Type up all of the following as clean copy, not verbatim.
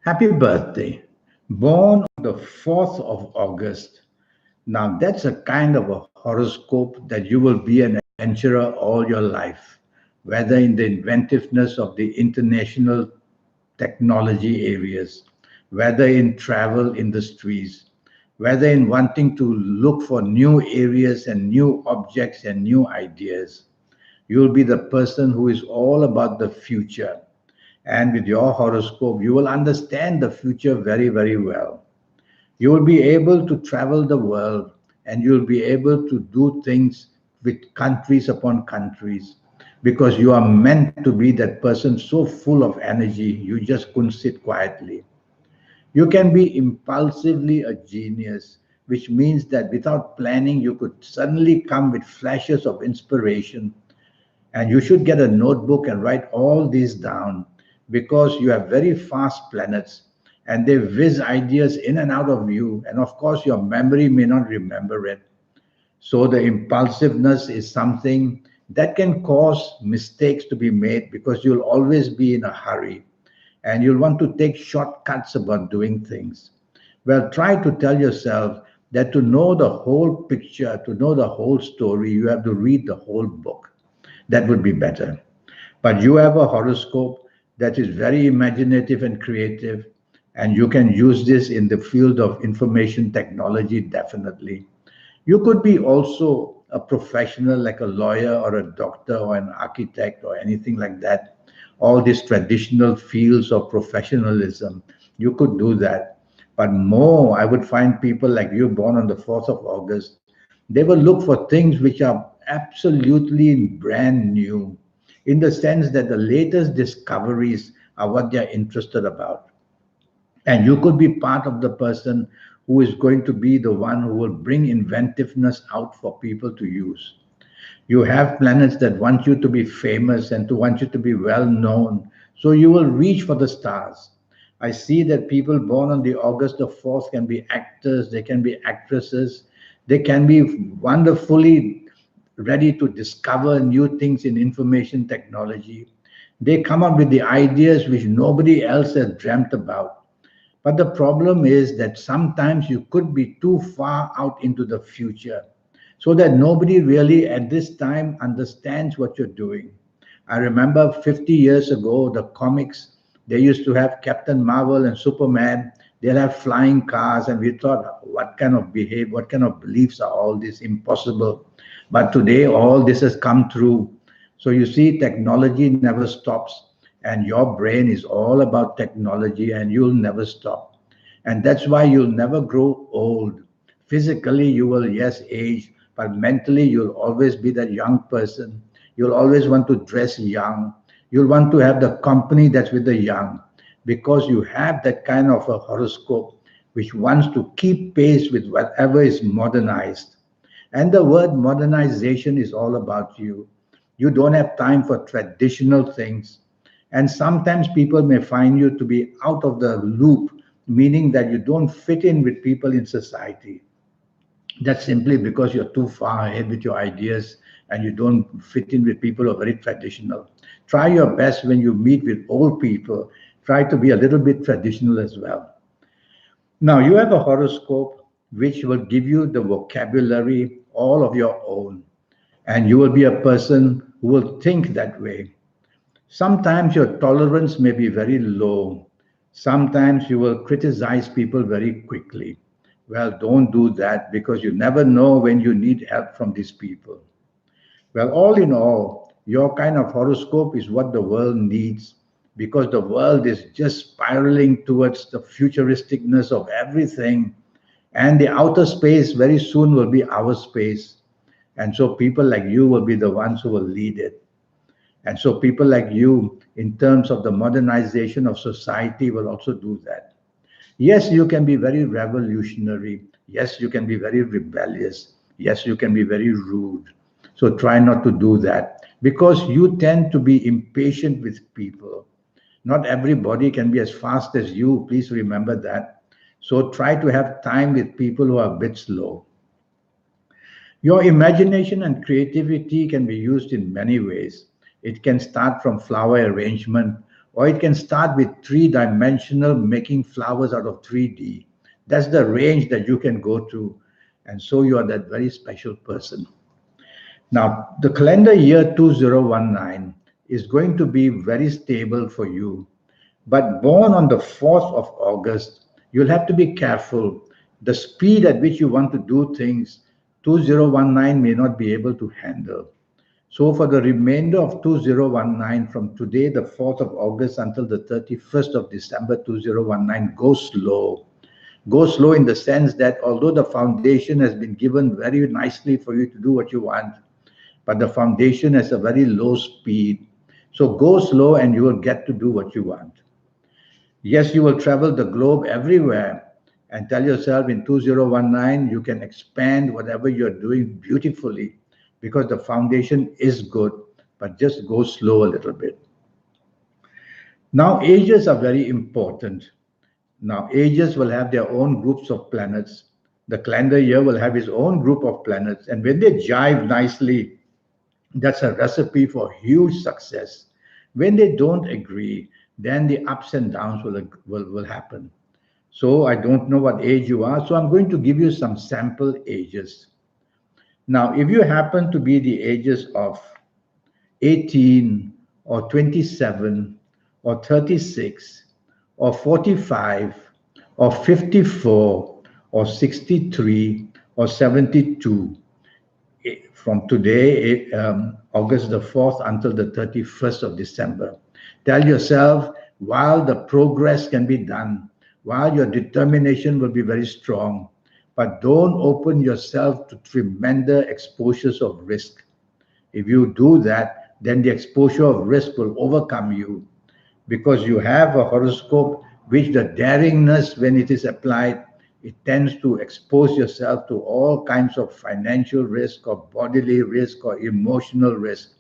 Happy birthday. Born on the 4th of August. Now, that's a kind of a horoscope that you will be an adventurer all your life, whether in the inventiveness of the international technology areas, whether in travel industries, whether in wanting to look for new areas and new objects and new ideas. You'll be the person who is all about the future. And with your horoscope, you will understand the future very, very well. You will be able to travel the world and you'll be able to do things with countries upon countries because you are meant to be that person so full of energy, you just couldn't sit quietly. You can be impulsively a genius, which means that without planning, you could suddenly come with flashes of inspiration, and you should get a notebook and write all these down because you have very fast planets and they whiz ideas in and out of you. And of course, your memory may not remember it. So the impulsiveness is something that can cause mistakes to be made because you'll always be in a hurry and you'll want to take shortcuts about doing things. Well, try to tell yourself that to know the whole picture, to know the whole story, you have to read the whole book. That would be better. But you have a horoscope that is very imaginative and creative, and you can use this in the field of information technology definitely. You could be also a professional like a lawyer or a doctor or an architect or anything like that. All these traditional fields of professionalism, you could do that. But more, I would find people like you born on the 4th of August, they will look for things which are absolutely brand new in the sense that the latest discoveries are what they're interested about. And you could be part of the person who is going to be the one who will bring inventiveness out for people to use. You have planets that want you to be famous and to want you to be well known. So you will reach for the stars. I see that people born on the August the 4th can be actors, they can be actresses, they can be wonderfully ready to discover new things in information technology. They come up with the ideas which nobody else has dreamt about. But the problem is that sometimes you could be too far out into the future so that nobody really at this time understands what you're doing. I remember 50 years ago, the comics, they used to have Captain Marvel and Superman. They'll have flying cars, and we thought, what kind of behave, what kind of beliefs are all this impossible? But today, all this has come true. So you see, technology never stops, and your brain is all about technology, and you'll never stop. And that's why you'll never grow old. Physically, you will, yes, age, but mentally, you'll always be that young person. You'll always want to dress young. You'll want to have the company that's with the young because you have that kind of a horoscope which wants to keep pace with whatever is modernized. And the word modernization is all about you. You don't have time for traditional things. And sometimes people may find you to be out of the loop, meaning that you don't fit in with people in society. That's simply because you're too far ahead with your ideas and you don't fit in with people who are very traditional. Try your best when you meet with old people. Try to be a little bit traditional as well. Now, you have a horoscope which will give you the vocabulary all of your own, and you will be a person who will think that way. Sometimes your tolerance may be very low. Sometimes you will criticize people very quickly. Well, don't do that because you never know when you need help from these people. Well, all in all, your kind of horoscope is what the world needs because the world is just spiraling towards the futuristicness of everything. And the outer space very soon will be our space. And so people like you will be the ones who will lead it. And so people like you, in terms of the modernization of society, will also do that. Yes, you can be very revolutionary. Yes, you can be very rebellious. Yes, you can be very rude. So try not to do that because you tend to be impatient with people. Not everybody can be as fast as you. Please remember that. So try to have time with people who are a bit slow. Your imagination and creativity can be used in many ways. It can start from flower arrangement or it can start with three-dimensional, making flowers out of 3D. That's the range that you can go to. And so you are that very special person. Now, the calendar year 2019 is going to be very stable for you. But born on the 4th of August, you'll have to be careful. The speed at which you want to do things, 2019 may not be able to handle. So, for the remainder of 2019, from today, the 4th of August, until the 31st of December 2019, go slow. Go slow in the sense that although the foundation has been given very nicely for you to do what you want, but the foundation has a very low speed. So go slow and you will get to do what you want. Yes, you will travel the globe everywhere and tell yourself in 2019 you can expand whatever you're doing beautifully because the foundation is good, but just go slow a little bit. Now, ages are very important. Now, ages will have their own groups of planets. The calendar year will have its own group of planets, and when they jive nicely, that's a recipe for huge success. When they don't agree, then the ups and downs will happen. So I don't know what age you are, so I'm going to give you some sample ages. Now, if you happen to be the ages of 18 or 27 or 36 or 45 or 54 or 63 or 72, from today, August the 4th, until the 31st of December. Tell yourself, while the progress can be done, while your determination will be very strong, but don't open yourself to tremendous exposures of risk. If you do that, then the exposure of risk will overcome you because you have a horoscope which the daringness, when it is applied, it tends to expose yourself to all kinds of financial risk or bodily risk or emotional risk.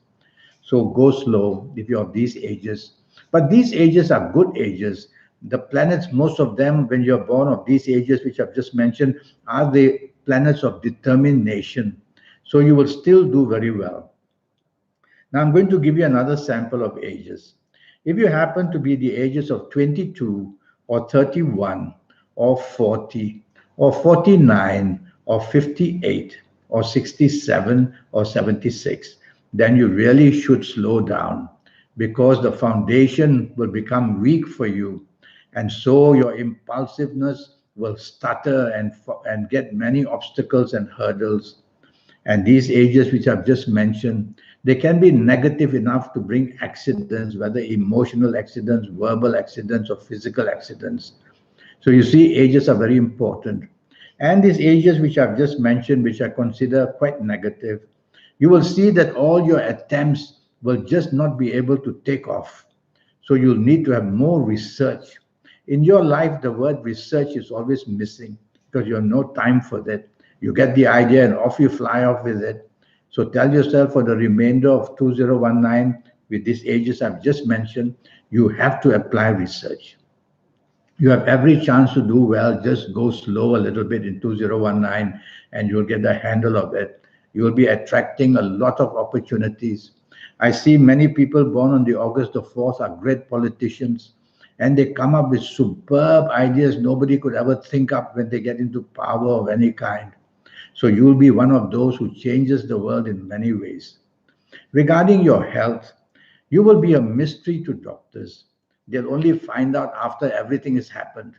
So go slow if you're of these ages. But these ages are good ages. The planets, most of them, when you're born of these ages, which I've just mentioned, are the planets of determination. So you will still do very well. Now I'm going to give you another sample of ages. If you happen to be the ages of 22 or 31 or 40 or 49 or 58 or 67 or 76, then you really should slow down because the foundation will become weak for you. And so your impulsiveness will stutter and get many obstacles and hurdles. And these ages which I've just mentioned, they can be negative enough to bring accidents, whether emotional accidents, verbal accidents, or physical accidents. So you see, ages are very important. And these ages which I've just mentioned, which I consider quite negative, you will see that all your attempts will just not be able to take off. So you'll need to have more research. In your life, the word research is always missing because you have no time for that. You get the idea and off you fly off with it. So tell yourself for the remainder of 2019, with these ages I've just mentioned, you have to apply research. You have every chance to do well. Just go slow a little bit in 2019 and you'll get the handle of it. You will be attracting a lot of opportunities. I see many people born on the August the 4th are great politicians and they come up with superb ideas nobody could ever think up when they get into power of any kind. So you'll be one of those who changes the world in many ways. Regarding your health, you will be a mystery to doctors. They'll only find out after everything has happened.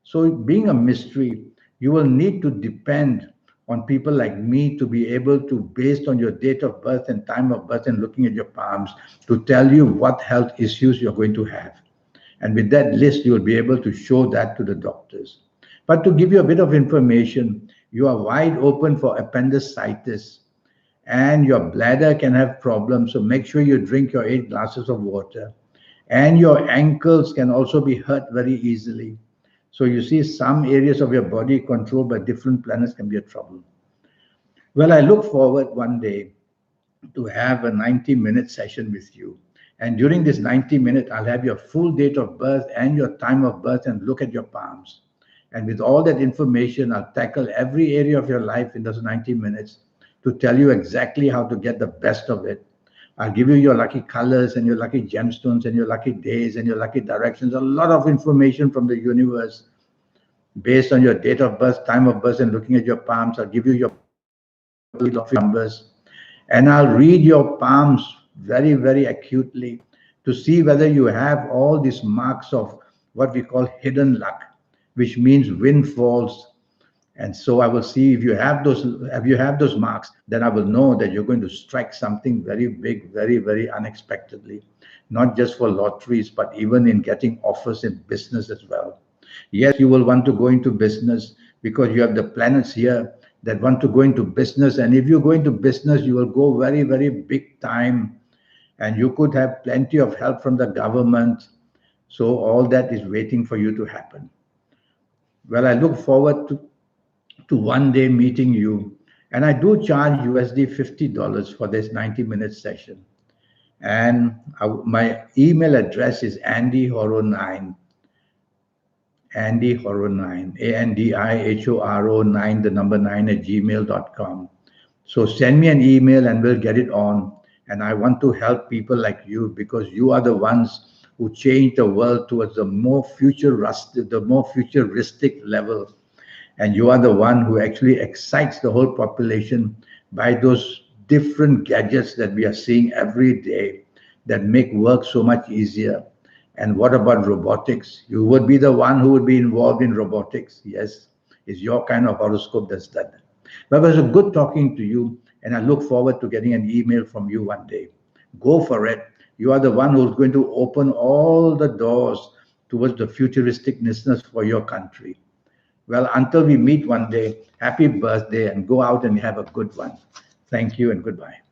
So, being a mystery, you will need to depend on people like me to be able to, based on your date of birth and time of birth and looking at your palms, to tell you what health issues you're going to have. And with that list, you'll be able to show that to the doctors. But to give you a bit of information, you are wide open for appendicitis and your bladder can have problems. So make sure you drink your 8 glasses of water. And your ankles can also be hurt very easily. So you see, some areas of your body controlled by different planets can be a trouble. Well, I look forward one day to have a 90-minute session with you. And during this 90 minutes, I'll have your full date of birth and your time of birth and look at your palms. And with all that information, I'll tackle every area of your life in those 90 minutes to tell you exactly how to get the best of it. I'll give you your lucky colors and your lucky gemstones and your lucky days and your lucky directions. A lot of information from the universe based on your date of birth, time of birth, and looking at your palms. I'll give you your numbers, and I'll read your palms very, very acutely to see whether you have all these marks of what we call hidden luck, which means windfalls. And so I will see if you have those marks, then I will know that you're going to strike something very big, very, very unexpectedly, not just for lotteries, but even in getting offers in business as well. Yes, you will want to go into business because you have the planets here that want to go into business. And if you go into business, you will go very, very big time, and you could have plenty of help from the government. So all that is waiting for you to happen. Well, I look forward to one day meeting you. And I do charge USD $50 for this 90-minute session. And my email address is andyhoro9, AndyHoro9, ANDIHORO9, the number 9 at gmail.com. So send me an email and we'll get it on. And I want to help people like you because you are the ones who change the world towards the more futuristic level, and you are the one who actually excites the whole population by those different gadgets that we are seeing every day that make work so much easier. And what about robotics? You would be the one who would be involved in robotics. Yes, it's your kind of horoscope that's done that. But it was a good talking to you, and I look forward to getting an email from you one day. Go for it. You are the one who's going to open all the doors towards the futuristicness for your country. Well, until we meet one day, happy birthday and go out and have a good one. Thank you and goodbye.